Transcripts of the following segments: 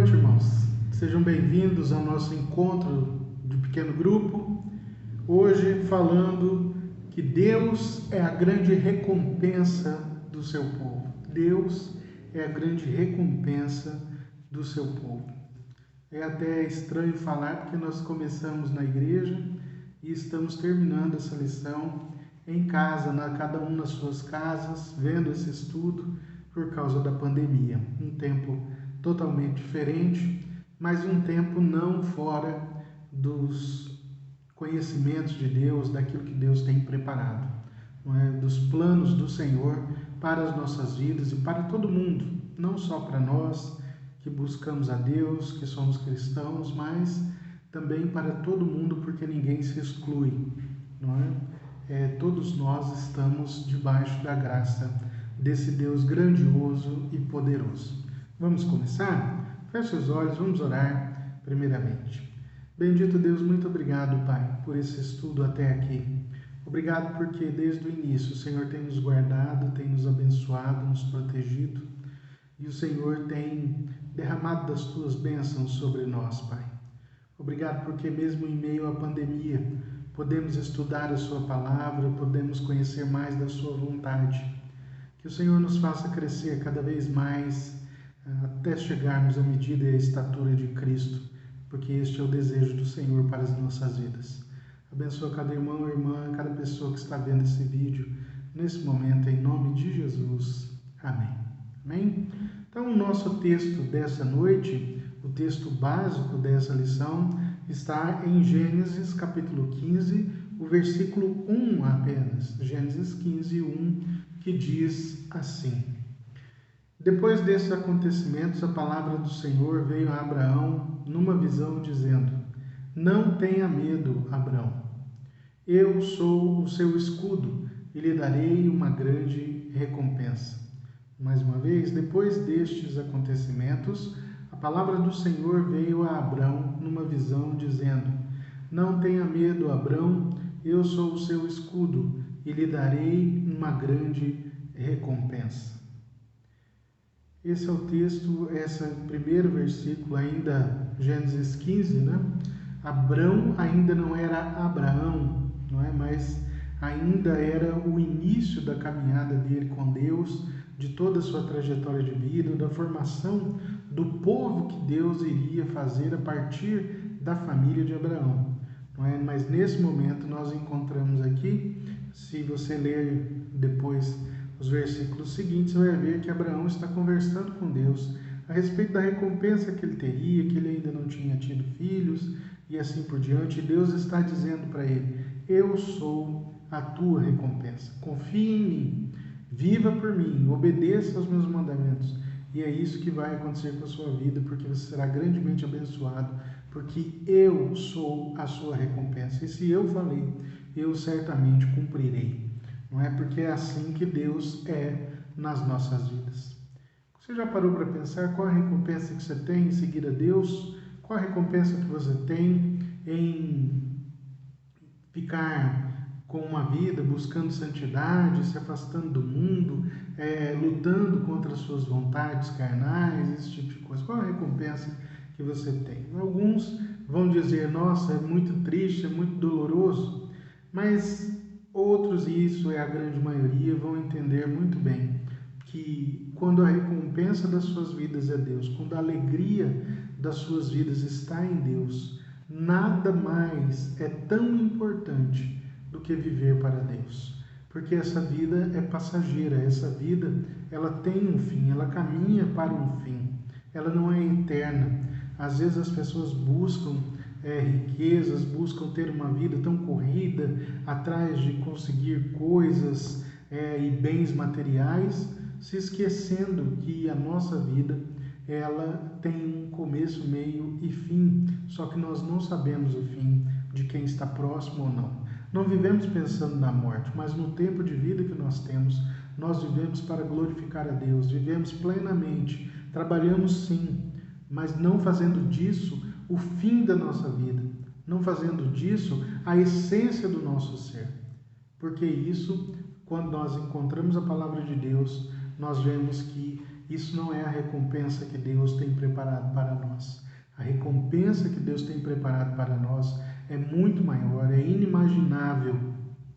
noite, irmãos. Sejam bem-vindos ao nosso encontro de pequeno grupo. Hoje falando que Deus é a grande recompensa do seu povo. Deus é a grande recompensa do seu povo. É até estranho falar porque nós começamos na igreja e estamos terminando essa lição em casa, cada um nas suas casas, vendo esse estudo por causa da pandemia. Um tempo totalmente diferente, mas um tempo não fora dos conhecimentos de Deus, daquilo que Deus tem preparado, não é? Dos planos do Senhor para as nossas vidas e para todo mundo, não só para nós que buscamos a Deus, que somos cristãos, mas também para todo mundo, porque ninguém se exclui, não é? Todos nós estamos debaixo da graça desse Deus grandioso e poderoso. Vamos começar? Feche os olhos, vamos orar primeiramente. Bendito Deus, muito obrigado, Pai, por esse estudo até aqui. Obrigado porque desde o início o Senhor tem nos guardado, tem nos abençoado, nos protegido e o Senhor tem derramado das Tuas bênçãos sobre nós, Pai. Obrigado porque mesmo em meio à pandemia podemos estudar a Sua palavra, podemos conhecer mais da Sua vontade. Que o Senhor nos faça crescer cada vez mais até chegarmos à medida e à estatura de Cristo, porque este é o desejo do Senhor para as nossas vidas. Abençoa cada irmão e irmã, cada pessoa que está vendo esse vídeo nesse momento, em nome de Jesus. Amém. Amém? Então, o nosso texto dessa noite, o texto básico dessa lição, está em Gênesis capítulo 15, o versículo 1 apenas. Gênesis 15, 1, que diz assim: Depois desses acontecimentos, a palavra do Senhor veio a Abraão numa visão, dizendo: Não tenha medo, Abraão. Eu sou o seu escudo e lhe darei uma grande recompensa. Mais uma vez, depois destes acontecimentos, a palavra do Senhor veio a Abraão numa visão, dizendo: Não tenha medo, Abraão, eu sou o seu escudo e lhe darei uma grande recompensa. Esse é o texto, esse primeiro versículo, ainda Gênesis 15, né? Abrão ainda não era Abraão, não é? Mas ainda era o início da caminhada dele com Deus, de toda a sua trajetória de vida, da formação do povo que Deus iria fazer a partir da família de Abraão, não é? Mas nesse momento nós encontramos aqui, se você ler depois os versículos seguintes, você vai ver que Abraão está conversando com Deus a respeito da recompensa que ele teria, que ele ainda não tinha tido filhos e assim por diante. E Deus está dizendo para ele: eu sou a tua recompensa, confia em mim, viva por mim, obedeça aos meus mandamentos. E é isso que vai acontecer com a sua vida, porque você será grandemente abençoado, porque eu sou a sua recompensa. E se eu falei, eu certamente cumprirei. Não é? Porque é assim que Deus é nas nossas vidas. Você já parou para pensar qual a recompensa que você tem em seguir a Deus? Qual a recompensa que você tem em ficar com uma vida buscando santidade, se afastando do mundo, lutando contra as suas vontades carnais, esse tipo de coisa? Qual a recompensa que você tem? Alguns vão dizer: nossa, é muito triste, é muito doloroso, mas outros, e isso é a grande maioria, vão entender muito bem que quando a recompensa das suas vidas é Deus, quando a alegria das suas vidas está em Deus, nada mais é tão importante do que viver para Deus. Porque essa vida é passageira, essa vida ela tem um fim, ela caminha para um fim, ela não é eterna. Às vezes as pessoas buscam riquezas, buscam ter uma vida tão corrida, atrás de conseguir coisas e bens materiais, se esquecendo que a nossa vida ela tem um começo, meio e fim, só que nós não sabemos o fim de quem está próximo ou não. Não vivemos pensando na morte, mas no tempo de vida que nós temos, nós vivemos para glorificar a Deus, vivemos plenamente, trabalhamos sim, mas não fazendo disso o fim da nossa vida, não fazendo disso a essência do nosso ser. Porque isso, quando nós encontramos a palavra de Deus, nós vemos que isso não é a recompensa que Deus tem preparado para nós. A recompensa que Deus tem preparado para nós é muito maior, é inimaginável,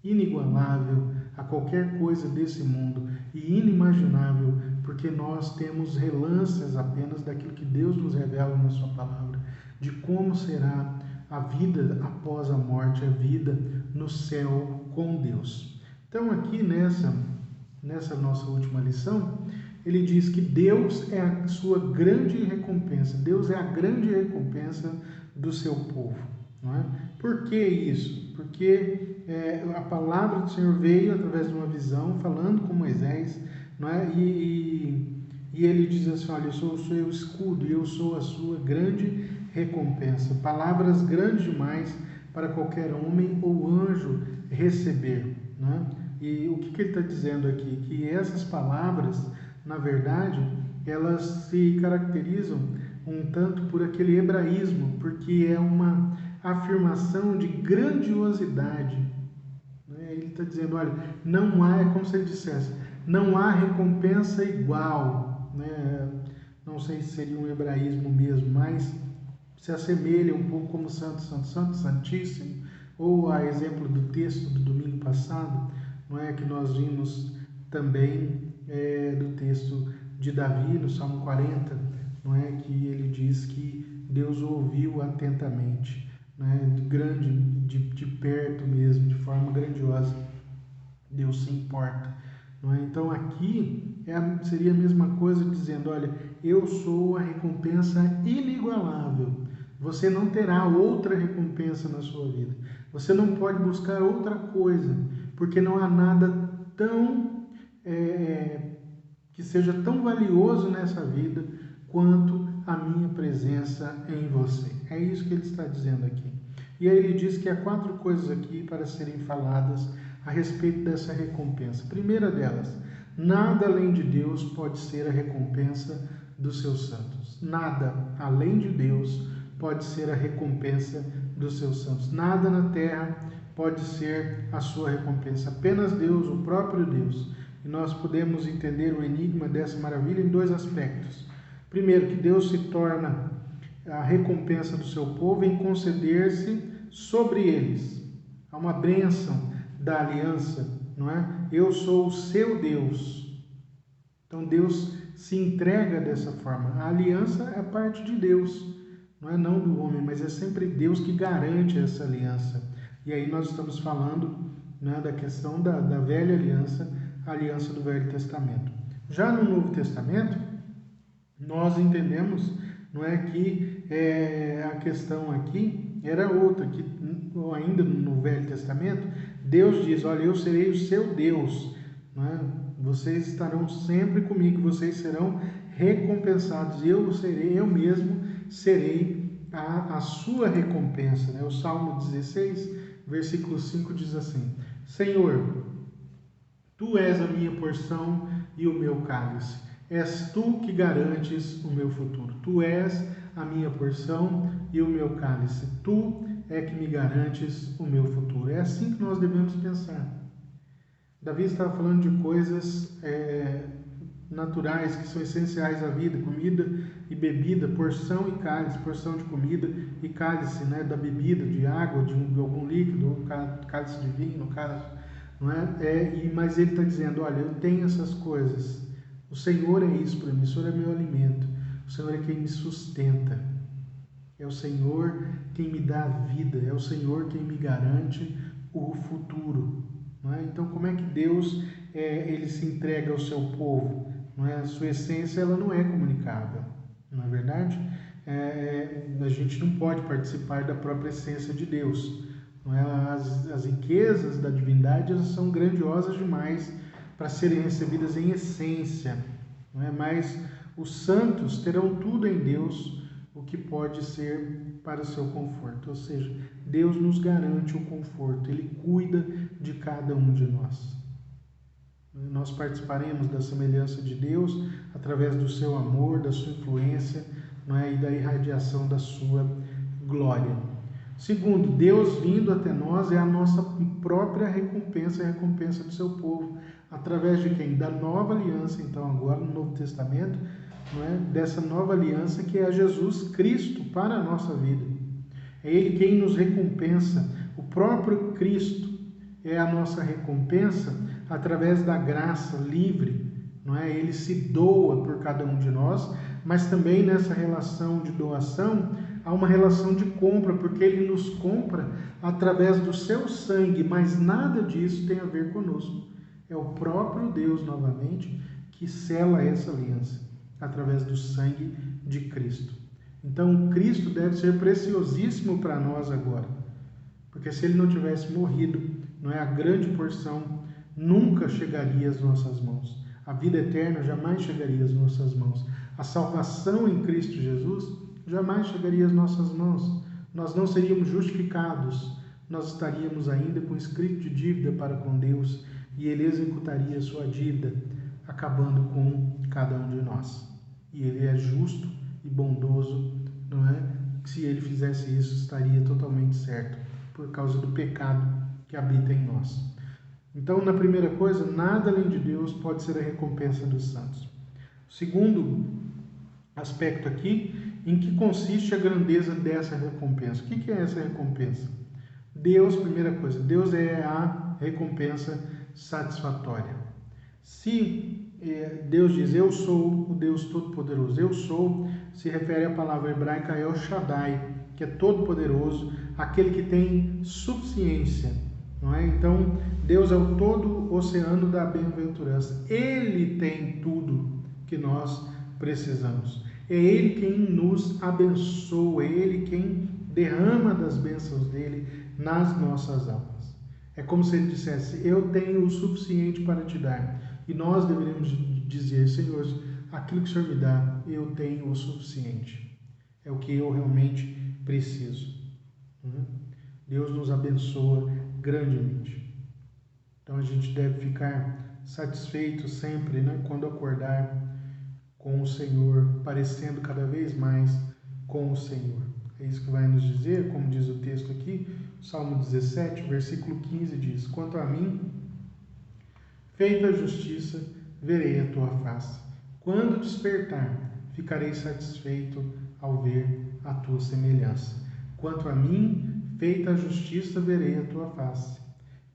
inigualável a qualquer coisa desse mundo e inimaginável porque nós temos relâmpago apenas daquilo que Deus nos revela na sua palavra, de como será a vida após a morte, a vida no céu com Deus. Então aqui nessa nossa última lição, ele diz que Deus é a sua grande recompensa, Deus é a grande recompensa do seu povo. Não é? Por que isso? Porque a palavra do Senhor veio através de uma visão, falando com Moisés, não é? E ele diz assim, olha, eu sou o seu escudo e eu sou a sua grande recompensa. Palavras grandes demais para qualquer homem ou anjo receber. Não é? E o que ele está dizendo aqui? Que essas palavras, na verdade, elas se caracterizam um tanto por aquele hebraísmo, porque é uma afirmação de grandiosidade. Ele está dizendo, olha, não há, é como se ele dissesse, não há recompensa igual. Não sei se seria um hebraísmo mesmo, mas se assemelha um pouco como Santo, Santo, Santo, Santíssimo, ou a exemplo do texto do domingo passado, não é, que nós vimos também do texto de Davi, no Salmo 40, não é, que ele diz que Deus o ouviu atentamente, né, de perto mesmo, de forma grandiosa. Deus se importa. Não é? Então aqui seria a mesma coisa dizendo, olha, eu sou a recompensa inigualável. Você não terá outra recompensa na sua vida. Você não pode buscar outra coisa, porque não há nada tão que seja tão valioso nessa vida quanto a minha presença em você. É isso que ele está dizendo aqui. E aí ele diz que há 4 coisas aqui para serem faladas a respeito dessa recompensa. Primeira delas, nada além de Deus pode ser a recompensa dos seus santos. Nada além de Deus pode ser a recompensa dos seus santos. Nada na terra pode ser a sua recompensa. Apenas Deus, o próprio Deus. E nós podemos entender o enigma dessa maravilha em 2 aspectos. Primeiro, que Deus se torna a recompensa do seu povo em conceder-se sobre eles. Há uma bênção da aliança, não é? Eu sou o seu Deus. Então Deus se entrega dessa forma. A aliança é parte de Deus, não é não do homem, mas é sempre Deus que garante essa aliança. E aí nós estamos falando, né, da questão da velha aliança, a aliança do Velho Testamento. Já no Novo Testamento, nós entendemos, não é, que a questão aqui era outra, que ainda no Velho Testamento, Deus diz, olha, eu serei o seu Deus, não é? Vocês estarão sempre comigo, vocês serão recompensados, eu mesmo serei a sua recompensa. Né? O Salmo 16, versículo 5 diz assim, Senhor, Tu és a minha porção e o meu cálice. És Tu que garantes o meu futuro. Tu és a minha porção e o meu cálice. Tu é que me garantes o meu futuro. É assim que nós devemos pensar. Davi estava falando de coisas naturais, que são essenciais à vida, comida e bebida, porção e cálice, porção de comida e cálice, né, da bebida, de água, de algum líquido, ou cálice de vinho, no caso. Não é? Mas ele está dizendo, olha, eu tenho essas coisas, o Senhor é isso para mim, o Senhor é meu alimento, o Senhor é quem me sustenta, é o Senhor quem me dá a vida, é o Senhor quem me garante o futuro. Não é? Então, como é que Deus ele se entrega ao seu povo? Não é? A sua essência ela não é comunicável, não é verdade? A gente não pode participar da própria essência de Deus. Não é? As riquezas da divindade elas são grandiosas demais para serem recebidas em essência. Não é? Mas os santos terão tudo em Deus o que pode ser para o seu conforto. Ou seja, Deus nos garante o conforto, Ele cuida de cada um de nós. Nós participaremos da semelhança de Deus através do seu amor, da sua influência, não é? E da irradiação da sua glória. Segundo, Deus vindo até nós é a nossa própria recompensa, a recompensa do seu povo. Através de quem? Da nova aliança, então, agora no Novo Testamento, não é? Dessa nova aliança que é Jesus Cristo para a nossa vida. É Ele quem nos recompensa. O próprio Cristo é a nossa recompensa através da graça livre, não é? Ele se doa por cada um de nós, mas também nessa relação de doação há uma relação de compra, porque Ele nos compra através do seu sangue, mas nada disso tem a ver conosco. É o próprio Deus, novamente, que sela essa aliança através do sangue de Cristo. Então, Cristo deve ser preciosíssimo para nós agora, porque se Ele não tivesse morrido, não é, a grande porção nunca chegaria às nossas mãos. A vida eterna jamais chegaria às nossas mãos. A salvação em Cristo Jesus jamais chegaria às nossas mãos. Nós não seríamos justificados, nós estaríamos ainda com escrito de dívida para com Deus e Ele executaria a sua dívida, acabando com cada um de nós. E Ele é justo e bondoso, não é? Se Ele fizesse isso, estaria totalmente certo, por causa do pecado que habita em nós. Então, na primeira coisa, nada além de Deus pode ser a recompensa dos santos. O segundo aspecto aqui, em que consiste a grandeza dessa recompensa. O que é essa recompensa? Deus, primeira coisa, Deus é a recompensa satisfatória. Se Deus diz, eu sou o Deus Todo-Poderoso, eu sou, se refere à palavra hebraica El Shaddai, que é todo-poderoso, aquele que tem suficiência, não é? Então, Deus é o todo oceano da bem-aventurança. Ele tem tudo que nós precisamos. É Ele quem nos abençoa, é Ele quem derrama das bênçãos dele nas nossas almas. É como se Ele dissesse, eu tenho o suficiente para te dar. E nós deveríamos dizer, Senhor, aquilo que o Senhor me dá, eu tenho o suficiente. É o que eu realmente preciso. Deus nos abençoa grandemente. Então a gente deve ficar satisfeito sempre, né, quando acordar com o Senhor, parecendo cada vez mais com o Senhor. É isso que vai nos dizer, como diz o texto aqui, Salmo 17, versículo 15 diz, quanto a mim, feita a justiça, verei a tua face. Quando despertar, ficarei satisfeito ao ver a tua semelhança. Quanto a mim, feita a justiça, verei a tua face.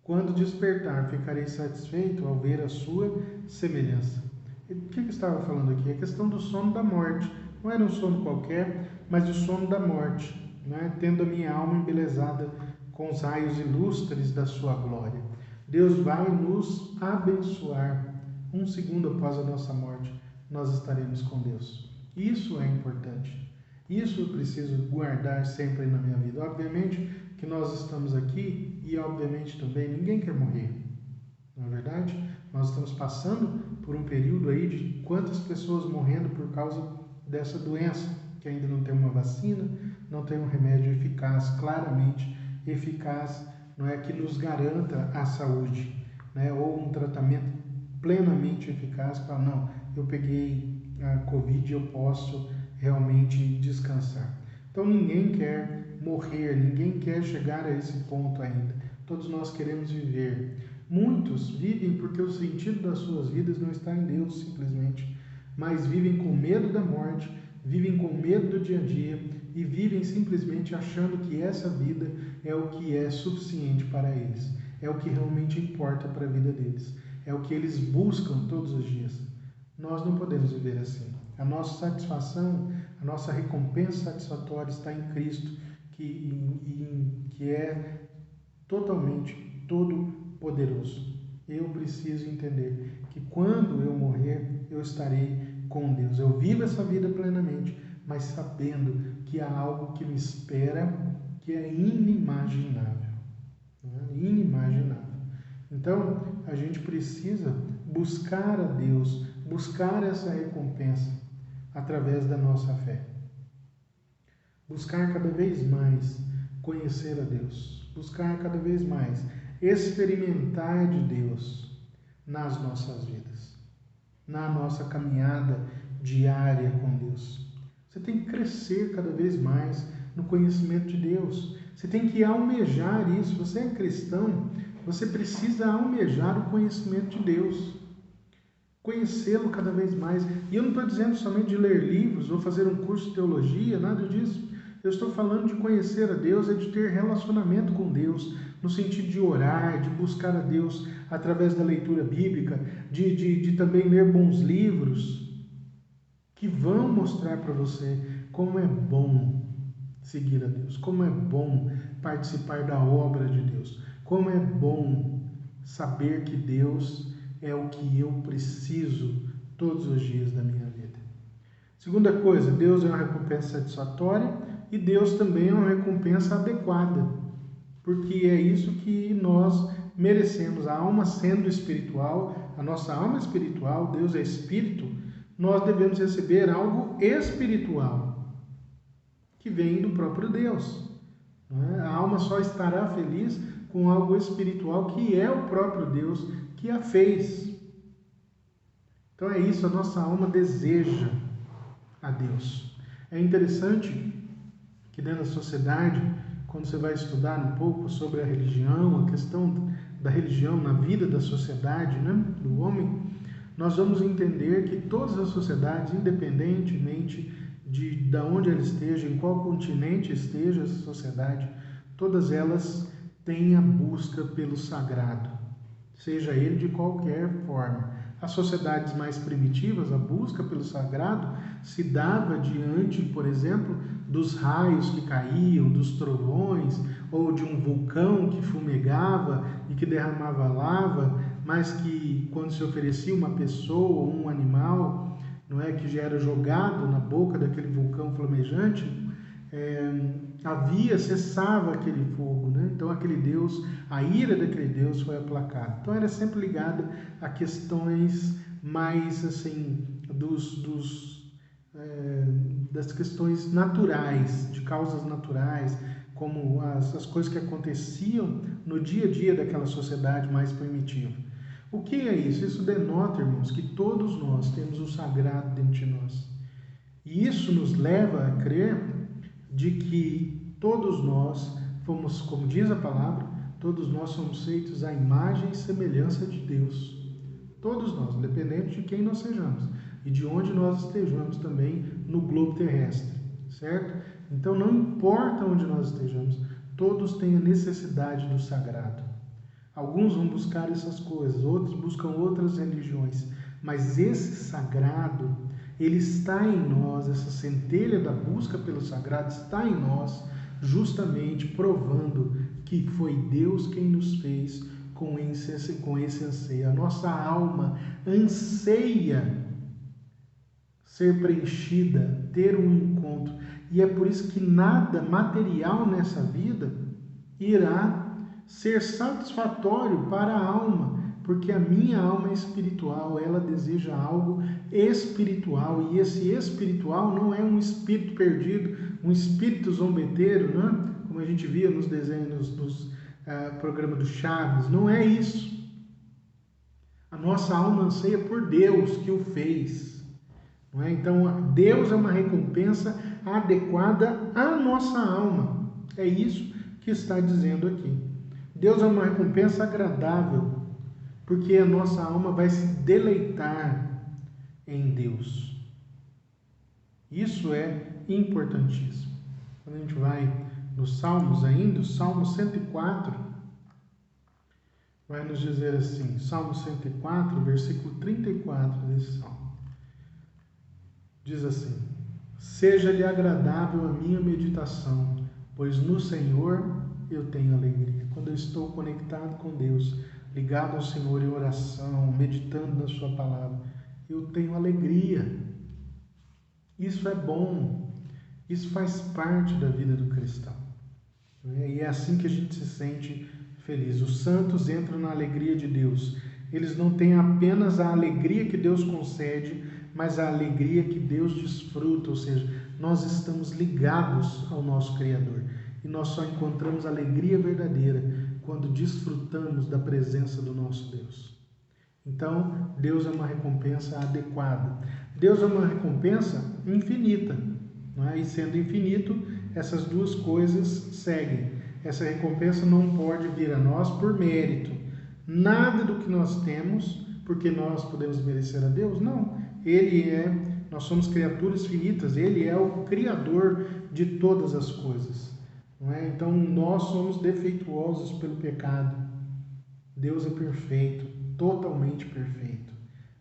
Quando despertar, ficarei satisfeito ao ver a sua semelhança. E o que eu estava falando aqui? A questão do sono da morte. Não era um sono qualquer, mas o sono da morte, né? Tendo a minha alma embelezada com os raios ilustres da sua glória. Deus vai nos abençoar. Um segundo após a nossa morte, nós estaremos com Deus. Isso é importante. Isso eu preciso guardar sempre na minha vida. Obviamente que nós estamos aqui e, obviamente, também ninguém quer morrer. Não é verdade? Nós estamos passando por um período aí de quantas pessoas morrendo por causa dessa doença, que ainda não tem uma vacina, não tem um remédio eficaz, claramente eficaz, não é, que nos garanta a saúde, né? Ou um tratamento plenamente eficaz para, não, eu peguei a Covid e eu posso realmente descansar. Então ninguém quer morrer, ninguém quer chegar a esse ponto ainda. Todos nós queremos viver. Muitos vivem porque o sentido das suas vidas não está em Deus, simplesmente, mas vivem com medo da morte, vivem com medo do dia a dia e vivem simplesmente achando que essa vida é o que é suficiente para eles, é o que realmente importa para a vida deles, é o que eles buscam todos os dias. Nós não podemos viver assim. A nossa satisfação, a nossa recompensa satisfatória está em Cristo, que é totalmente todo-poderoso. Eu preciso entender que quando eu morrer, eu estarei com Deus. Eu vivo essa vida plenamente, mas sabendo que há algo que me espera que é inimaginável. Inimaginável. Então, a gente precisa buscar a Deus, buscar essa recompensa através da nossa fé. Buscar cada vez mais conhecer a Deus. Buscar cada vez mais experimentar de Deus nas nossas vidas, na nossa caminhada diária com Deus. Você tem que crescer cada vez mais no conhecimento de Deus. Você tem que almejar isso. Você é cristão, Você precisa almejar o conhecimento de Deus, conhecê-lo cada vez mais. E eu não estou dizendo somente de ler livros ou fazer um curso de teologia, nada disso. Eu estou falando de conhecer a Deus, é de ter relacionamento com Deus, no sentido de orar, de buscar a Deus através da leitura bíblica, de também ler bons livros que vão mostrar para você como é bom seguir a Deus, como é bom participar da obra de Deus, como é bom saber que Deus é o que eu preciso todos os dias da minha vida. Segunda coisa, Deus é uma recompensa satisfatória e Deus também é uma recompensa adequada, porque é isso que nós merecemos. A alma sendo espiritual, a nossa alma é espiritual, Deus é espírito, nós devemos receber algo espiritual, que vem do próprio Deus. A alma só estará feliz com algo espiritual, que é o próprio Deus que a fez. Então é isso, a nossa alma deseja a Deus. É interessante que dentro da sociedade, quando você vai estudar um pouco sobre a religião, a questão da religião na vida da sociedade, do homem, nós vamos entender que todas as sociedades, independentemente de onde ela esteja, em qual continente esteja essa sociedade, todas elas têm a busca pelo sagrado, seja ele de qualquer forma. As sociedades mais primitivas, a busca pelo sagrado se dava diante, por exemplo, dos raios que caíam, dos trovões, ou de um vulcão que fumegava e que derramava lava, mas que quando se oferecia uma pessoa ou um animal, não é, que já era jogado na boca daquele vulcão flamejante, cessava aquele fogo, Então aquele Deus, a ira daquele Deus foi aplacada. Então era sempre ligada a questões mais assim das questões naturais, de causas naturais, como as coisas que aconteciam no dia a dia daquela sociedade mais primitiva. O que é isso? Isso denota, irmãos, que todos nós temos o sagrado dentro de nós. E isso nos leva a crer de que todos nós fomos, como diz a palavra, todos nós somos feitos à imagem e semelhança de Deus. Todos nós, independente de quem nós sejamos e de onde nós estejamos também no globo terrestre, certo? Então não importa onde nós estejamos, todos têm a necessidade do sagrado. Alguns vão buscar essas coisas, outros buscam outras religiões, mas esse sagrado, ele está em nós, essa centelha da busca pelo sagrado está em nós, justamente provando que foi Deus quem nos fez com esse anseio. A nossa alma anseia ser preenchida, ter um encontro, e é por isso que nada material nessa vida irá ser satisfatório para a alma, porque a minha alma é espiritual, ela deseja algo espiritual, e esse espiritual não é um espírito perdido, um espírito zombeteiro, como a gente via nos desenhos, nos programas do Chaves, não é isso. A nossa alma anseia por Deus que o fez. Não é? Então, Deus é uma recompensa adequada à nossa alma. É isso que está dizendo aqui. Deus é uma recompensa agradável, porque a nossa alma vai se deleitar em Deus. Isso é importantíssimo. Quando a gente vai nos Salmos ainda, o Salmo 104 vai nos dizer assim, Salmo 104, versículo 34 desse Salmo. Diz assim: seja-lhe agradável a minha meditação, pois no Senhor eu tenho alegria. Quando eu estou conectado com Deus, ligado ao Senhor em oração, meditando na sua palavra, eu tenho alegria. Isso é bom. Isso faz parte da vida do cristão. E é assim que a gente se sente feliz. Os santos entram na alegria de Deus. Eles não têm apenas a alegria que Deus concede, mas a alegria que Deus desfruta, ou seja, nós estamos ligados ao nosso Criador. E nós só encontramos alegria verdadeira quando desfrutamos da presença do nosso Deus. Então, Deus é uma recompensa adequada. Deus é uma recompensa infinita. E sendo infinito, essas duas coisas seguem. Essa recompensa não pode vir a nós por mérito. nada do que nós temos, porque nós podemos merecer a Deus. Não, nós somos criaturas finitas, Ele é o Criador de todas as coisas. Não é? Então nós somos defeituosos pelo pecado. Deus é perfeito, totalmente perfeito.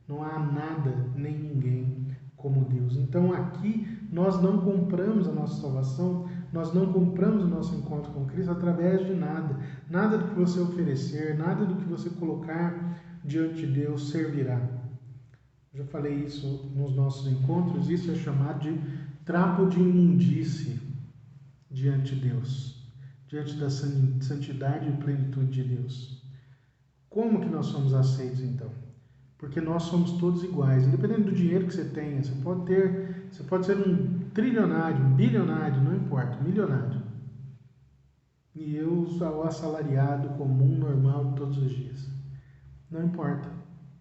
Não há nada nem ninguém como Deus. Então aqui nós não compramos a nossa salvação, nós não compramos o nosso encontro com Cristo através de nada. Nada do que você oferecer, nada do que você colocar diante de Deus servirá. Eu já falei isso nos nossos encontros, isso é chamado de trapo de imundície diante de Deus, diante da santidade e plenitude de Deus. Como que nós somos aceitos então? Porque nós somos todos iguais, independente do dinheiro que você tenha. Você pode ser um trilionário, um bilionário, não importa, milionário. E eu sou o assalariado comum, normal, de todos os dias. Não importa.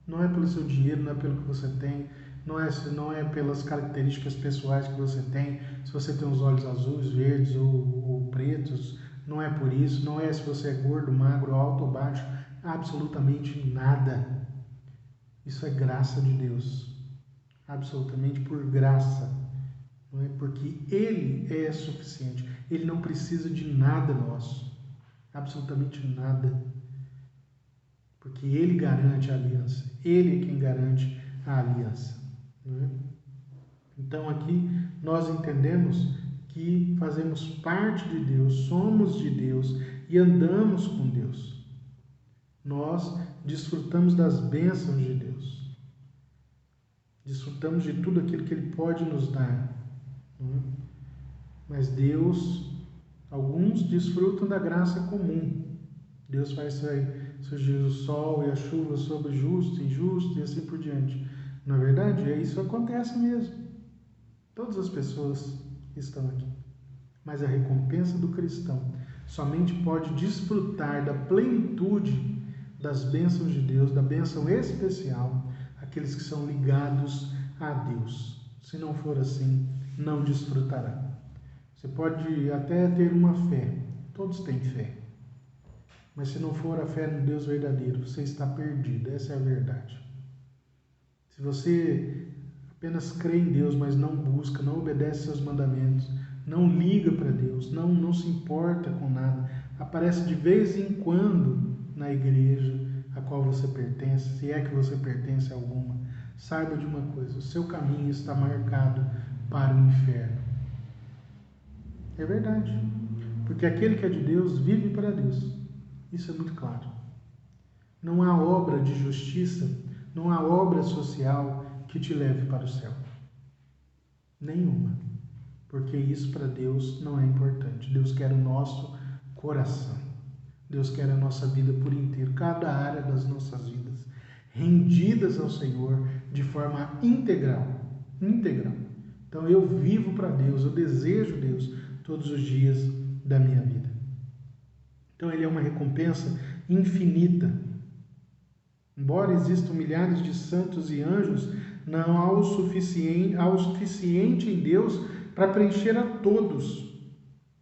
Não é pelo seu dinheiro, não é pelo que você tem, não é pelas características pessoais que você tem, se você tem os olhos azuis, verdes ou pretos, não é por isso, não é se você é gordo, magro, alto ou baixo, absolutamente nada. Isso é graça de Deus, absolutamente por graça, não é? Porque Ele é suficiente, Ele não precisa de nada nosso, absolutamente nada, porque Ele garante a aliança, Ele é quem garante a aliança. Não é? Então aqui nós entendemos que fazemos parte de Deus, somos de Deus e andamos com Deus. Nós desfrutamos das bênçãos de Deus. Desfrutamos de tudo aquilo que Ele pode nos dar. Mas Deus, alguns desfrutam da graça comum. Deus faz surgir o sol e a chuva sobre justo e injusto e assim por diante. Na verdade, isso acontece mesmo. Todas as pessoas estão aqui. Mas a recompensa do cristão somente pode desfrutar da plenitude das bênçãos de Deus, da bênção especial, aqueles que são ligados a Deus. Se não for assim, não desfrutará. Você pode até ter uma fé, todos têm fé, mas se não for a fé no Deus verdadeiro, você está perdido, essa é a verdade. Se você apenas crê em Deus, mas não busca, não obedece seus mandamentos, não liga para Deus, não se importa com nada, aparece de vez em quando na igreja a qual você pertence, se é que você pertence a alguma, saiba de uma coisa, o seu caminho está marcado para o inferno. É verdade, porque aquele que é de Deus vive para Deus, isso é muito claro. Não há obra de justiça, não há obra social que te leve para o céu. Nenhuma. Porque isso para Deus não é importante. Deus quer o nosso coração. Deus quer a nossa vida por inteiro, cada área das nossas vidas, rendidas ao Senhor de forma integral. Integral. Então eu vivo para Deus, eu desejo Deus todos os dias da minha vida. Então Ele é uma recompensa infinita. Embora existam milhares de santos e anjos, não há o suficiente em Deus para preencher a todos.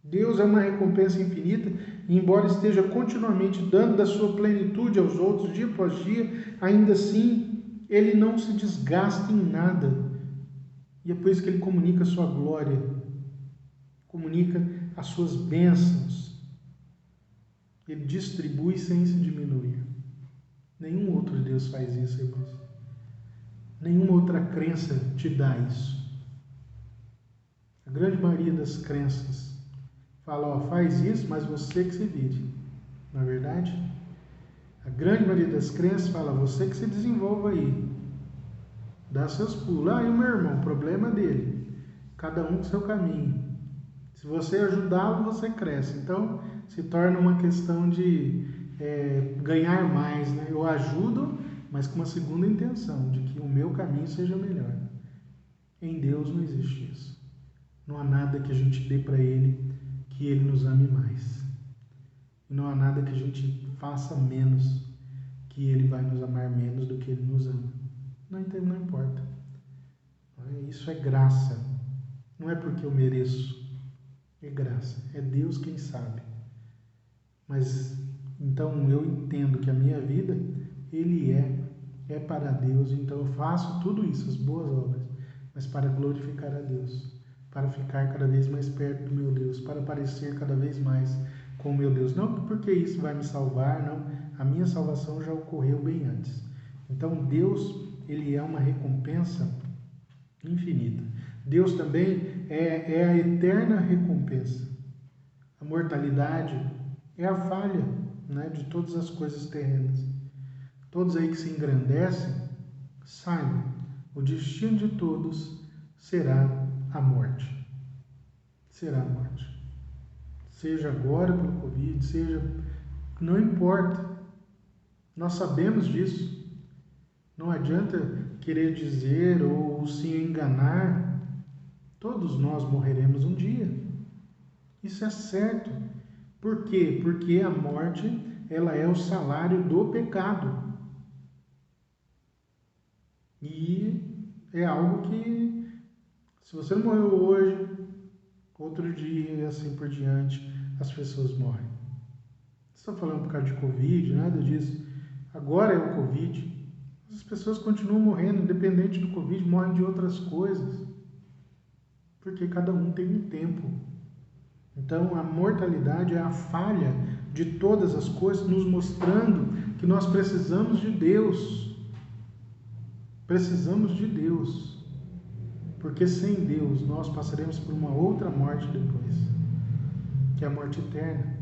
Deus é uma recompensa infinita, e embora esteja continuamente dando da sua plenitude aos outros, dia após dia, ainda assim, Ele não se desgasta em nada. E é por isso que Ele comunica a sua glória, comunica as suas bênçãos. Ele distribui sem se diminuir. Nenhum outro Deus faz isso, irmãos. Nenhuma outra crença te dá isso. A grande maioria das crenças fala, faz isso, mas você que se vire. Não é verdade? A grande maioria das crenças fala, você que se desenvolva aí. Dá seus pulos. E o meu irmão, o problema é dele. Cada um com seu caminho. Se você ajudá-lo, você cresce. Então, se torna uma questão de ganhar mais, né? Eu ajudo, mas com uma segunda intenção, de que o meu caminho seja melhor. Em Deus não existe isso. Não há nada que a gente dê para Ele que Ele nos ame mais. E não há nada que a gente faça menos que Ele vai nos amar menos do que Ele nos ama. Não importa. Isso é graça. Não é porque eu mereço. É graça. É Deus quem sabe. Mas Então eu entendo que a minha vida, ele é para Deus. Então eu faço tudo isso, as boas obras, mas para glorificar a Deus, para ficar cada vez mais perto do meu Deus, para parecer cada vez mais com o meu Deus. Não porque isso vai me salvar, não. A minha salvação já ocorreu bem antes. Então Deus, ele é uma recompensa infinita. Deus também é a eterna recompensa. A mortalidade é a falha, né, de todas as coisas terrenas. Todos aí que se engrandecem, saibam, o destino de todos será a morte. Será a morte. Seja agora pelo Covid, seja... Não importa. Nós sabemos disso. Não adianta querer dizer ou se enganar. Todos nós morreremos um dia. Isso é certo. Por quê? Porque a morte, ela é o salário do pecado. E é algo que, se você não morreu hoje, outro dia e assim por diante, as pessoas morrem. Não estou falando por causa de Covid, nada disso. Agora é o Covid. As pessoas continuam morrendo, independente do Covid, morrem de outras coisas. Porque cada um tem um tempo. Então, a mortalidade é a falha de todas as coisas, nos mostrando que nós precisamos de Deus. Precisamos de Deus. Porque sem Deus, nós passaremos por uma outra morte depois, que é a morte eterna.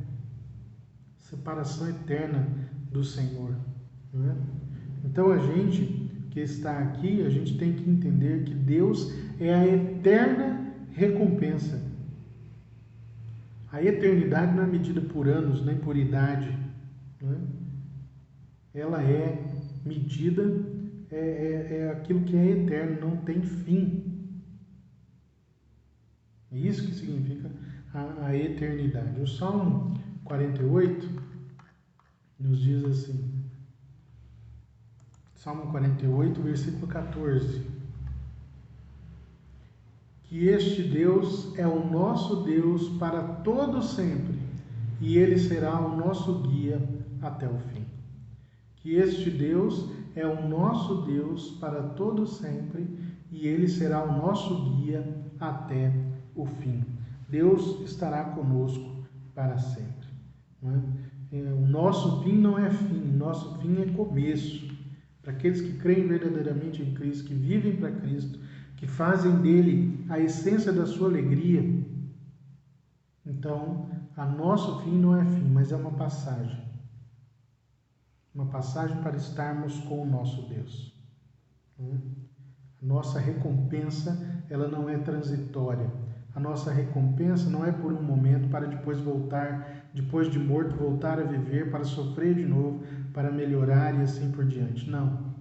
Separação eterna do Senhor. Não é? Então, a gente que está aqui, a gente tem que entender que Deus é a eterna recompensa. A eternidade não é medida por anos, nem por idade. Né? Ela é medida, é aquilo que é eterno, não tem fim. É isso que significa a eternidade. O Salmo 48 nos diz assim, Salmo 48, versículo 14. Que este Deus é o nosso Deus para todo sempre, e Ele será o nosso guia até o fim. Que este Deus é o nosso Deus para todo sempre, e Ele será o nosso guia até o fim. Deus estará conosco para sempre. Não é? O nosso fim não é fim, nosso fim é começo. Para aqueles que creem verdadeiramente em Cristo, que vivem para Cristo, que fazem dele a essência da sua alegria. Então, a nosso fim não é fim, mas é uma passagem. Uma passagem para estarmos com o nosso Deus. A nossa recompensa, ela não é transitória. A nossa recompensa não é por um momento para depois voltar, depois de morto, voltar a viver, para sofrer de novo, para melhorar e assim por diante. Não.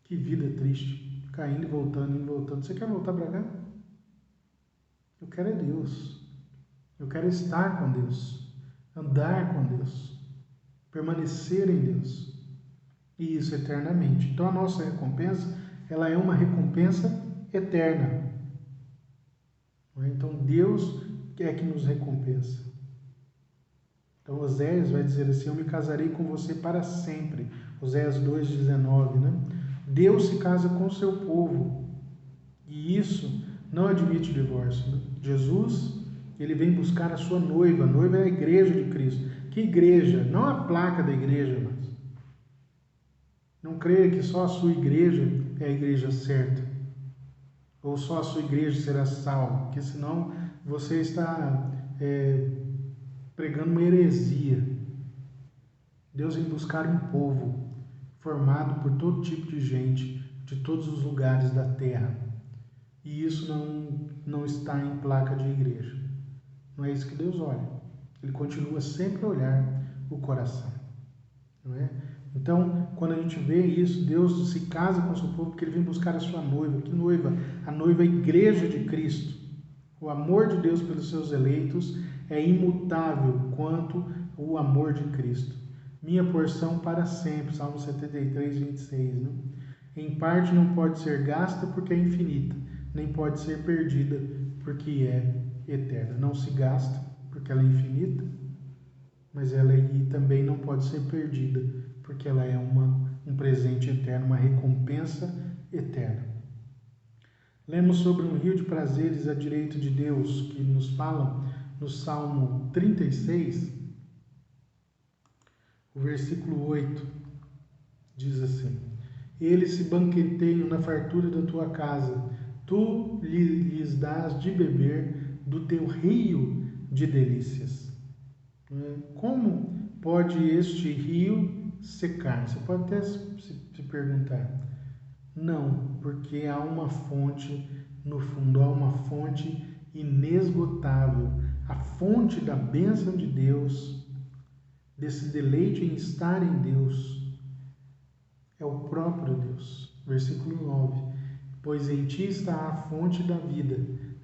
Que vida triste. Ficar indo e voltando, indo e voltando. Você quer voltar para cá? Eu quero é Deus. Eu quero estar com Deus. Andar com Deus. Permanecer em Deus. E isso eternamente. Então a nossa recompensa, ela é uma recompensa eterna. Então Deus é que nos recompensa. Então Oséias vai dizer assim, eu me casarei com você para sempre. Oséias 2,19, né? Deus se casa com o seu povo. E isso não admite divórcio. Né? Jesus, ele vem buscar a sua noiva. A noiva é a igreja de Cristo. Que igreja? Não a placa da igreja, mas não creia que só a sua igreja é a igreja certa. Ou só a sua igreja será salva. Porque senão você está pregando uma heresia. Deus vem buscar um povo formado por todo tipo de gente, de todos os lugares da terra. E isso não está em placa de igreja. Não é isso que Deus olha. Ele continua sempre a olhar o coração. Não é? Então, quando a gente vê isso, Deus se casa com o seu povo porque Ele vem buscar a sua noiva. Que noiva? A noiva é a igreja de Cristo. O amor de Deus pelos seus eleitos é imutável quanto o amor de Cristo. Minha porção para sempre, Salmo 73, 26. Né? Em parte não pode ser gasta porque é infinita, nem pode ser perdida porque é eterna. Não se gasta porque ela é infinita, mas ela também não pode ser perdida, porque ela é um presente eterno, uma recompensa eterna. Lemos sobre um rio de prazeres à direita de Deus, que nos fala no Salmo 36, o versículo 8, diz assim: Eles se banqueteiam na fartura da tua casa, tu lhes dás de beber do teu rio de delícias. Como pode este rio secar? Você pode até se perguntar. Não, porque há uma fonte no fundo, há uma fonte inesgotável, a fonte da bênção de Deus, desse deleite em estar em Deus, é o próprio Deus. Versículo 9: Pois em ti está a fonte da vida,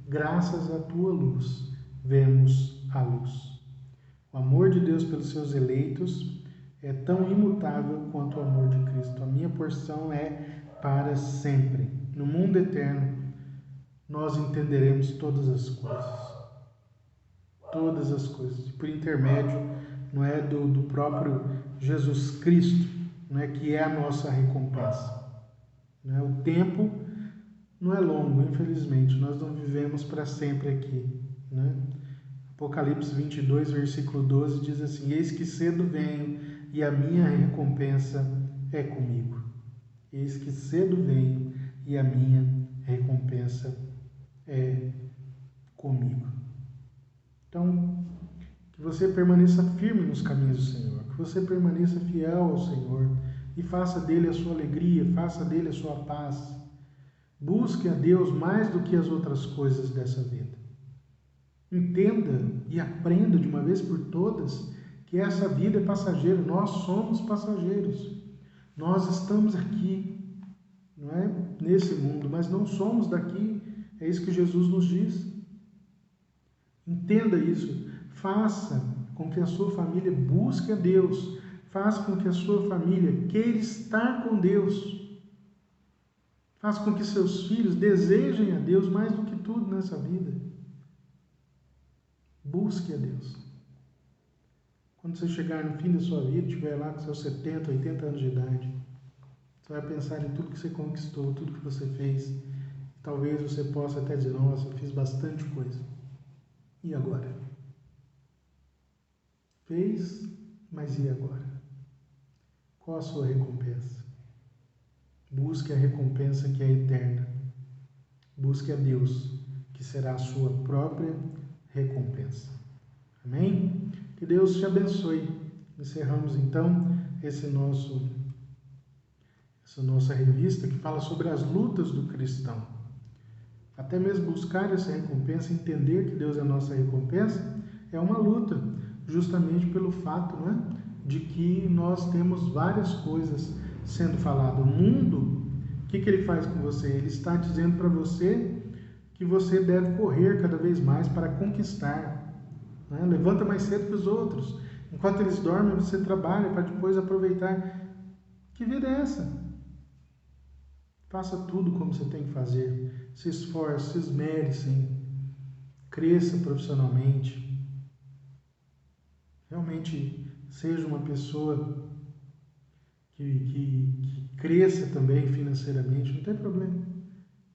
graças à tua luz, vemos a luz. O amor de Deus pelos seus eleitos é tão imutável quanto o amor de Cristo. A minha porção é para sempre. No mundo eterno, nós entenderemos todas as coisas. Todas as coisas. Por intermédio, não é, do próprio Jesus Cristo, não é, que é a nossa recompensa. Não é? O tempo não é longo, infelizmente. Nós não vivemos para sempre aqui. Né? Apocalipse 22, versículo 12, diz assim: Eis que cedo venho e a minha recompensa é comigo. Eis que cedo venho e a minha recompensa é comigo. Então, que você permaneça firme nos caminhos do Senhor, que você permaneça fiel ao Senhor e faça dele a sua alegria, faça dele a sua paz. Busque a Deus mais do que as outras coisas dessa vida. Entenda e aprenda de uma vez por todas que essa vida é passageira, nós somos passageiros. Nós estamos aqui, não é, nesse mundo, mas não somos daqui. É isso que Jesus nos diz. Entenda isso. Faça com que a sua família busque a Deus. Faça com que a sua família queira estar com Deus. Faça com que seus filhos desejem a Deus mais do que tudo nessa vida. Busque a Deus. Quando você chegar no fim da sua vida, estiver lá com seus 70, 80 anos de idade, você vai pensar em tudo que você conquistou, tudo que você fez. Talvez você possa até dizer: nossa, eu fiz bastante coisa. E agora? Fez, mas e agora? Qual a sua recompensa? Busque a recompensa que é eterna. Busque a Deus, que será a sua própria recompensa. Amém? Que Deus te abençoe. Encerramos então essa nossa revista que fala sobre as lutas do cristão. Até mesmo buscar essa recompensa, entender que Deus é a nossa recompensa, é uma luta, justamente pelo fato, não é, de que nós temos várias coisas sendo faladas. O mundo, o que ele faz com você? Ele está dizendo para você que você deve correr cada vez mais para conquistar. Né? Levanta mais cedo que os outros. Enquanto eles dormem, você trabalha para depois aproveitar. Que vida é essa? Faça tudo como você tem que fazer. Se esforce, se esmere, sim. Cresça profissionalmente. Realmente seja uma pessoa que cresça também financeiramente. Não tem problema.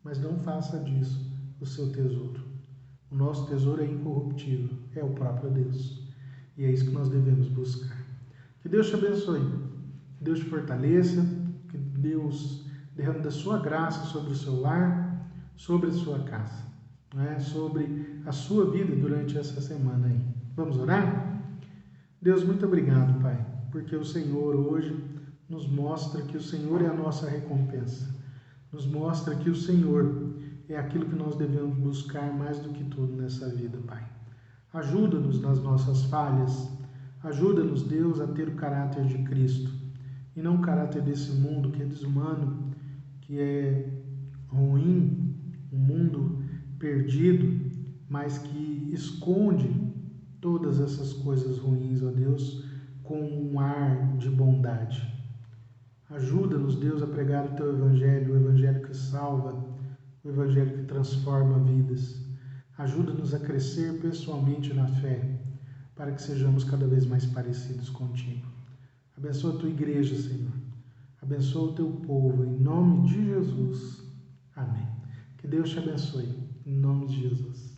Mas não faça disso o seu tesouro. O nosso tesouro é incorruptível. É o próprio Deus. E é isso que nós devemos buscar. Que Deus te abençoe. Que Deus te fortaleça. Que Deus derrame da sua graça sobre o seu lar, sobre a sua casa, né? Sobre a sua vida durante essa semana aí. Vamos orar? Deus, muito obrigado, Pai, porque o Senhor hoje nos mostra que o Senhor é a nossa recompensa. Nos mostra que o Senhor é aquilo que nós devemos buscar mais do que tudo nessa vida, Pai. Ajuda-nos nas nossas falhas. Ajuda-nos, Deus, a ter o caráter de Cristo e não o caráter desse mundo que é desumano, que é ruim, um mundo perdido, mas que esconde todas essas coisas ruins, ó Deus, com um ar de bondade. Ajuda-nos, Deus, a pregar o Teu Evangelho, o Evangelho que salva, o Evangelho que transforma vidas. Ajuda-nos a crescer pessoalmente na fé, para que sejamos cada vez mais parecidos contigo. Abençoa a tua igreja, Senhor. Abençoa o teu povo, em nome de Jesus. Amém. Que Deus te abençoe, em nome de Jesus.